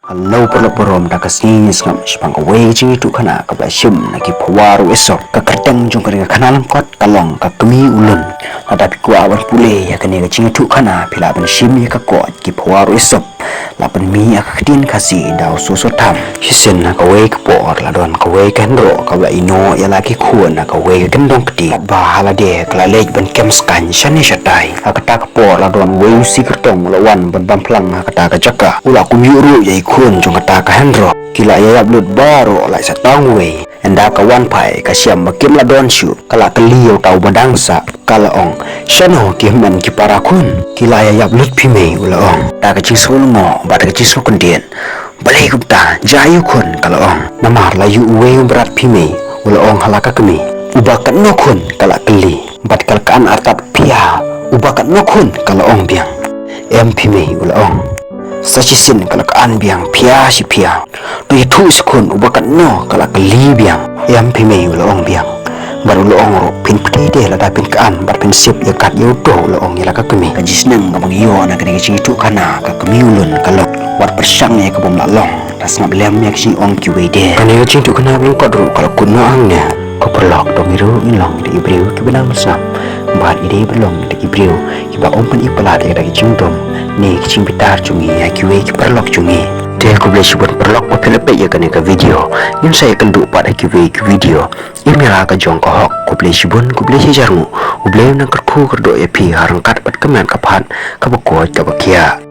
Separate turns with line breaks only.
Kalau perlu dah kasih ngam sepang away je tu kana ka basim lagi pawaru esok ka kerteng jung ka kana langkot kalong ka kemi ulun ada pikwa awan pule ya kene ka cing tu kana pila ban sim ya ka kot ki pawaru esok lapan mi ya ka kedin kasih dau susu tam hisen na ka way ka por la don ka way kan ro ka ba ino ya lagi kuan na ka way kan dong kedi ba hala de kala lej ban kem skan shani shatai ka ta ka por la don way si kertong lawan ban bam plang ka ta ka jaka ula ku miuru ya kun jung kata ka hendro kila ya blut baru lai sa tangwe enda ka wan pai ka siam makim la don shu kala keliu tau badangsa kala ong shano ki man ki parakun kila ya blut pime ula ong ta ka chisul ngo ba ta ka chisul kundien balai gupta jayu kun kala ong namar la yu we berat pime ula ong halaka kemi ubakan no kun kala keli bat kalkan artat pia ubakan no kun kala ong biang em pime ula ong sachisin kala kan biang pia si pia tu itu skun ubakan no kala kali biang yam pime ulong biang baru ulong ro pin putih deh la dapin kan bar pin sip ya kat yo do ulong ya ka kemi kajis nang ka bang yo na kene chi tu kana ka kemi ulun kala war persang ya ka bom la long tas ngap lem ya si ong ki we de kene chi tu kana bang ko ru kala kun no ang ne ko perlok dong iru ilong di ibreu ki benang sam bat ide belong di ibreu ki ba om pan ipala de ka chi tom ni kicing pitar cungi ya kiwe ki perlok cungi dia aku boleh sebut perlok apa lepek ya kan ka video yang saya kendu pada kiwe ki video email ka jong ko hok ku boleh sebut ku boleh sejarmu ku boleh nang kerku kerdo ya pi harang kat pat kemen kapan ka bako ka bakia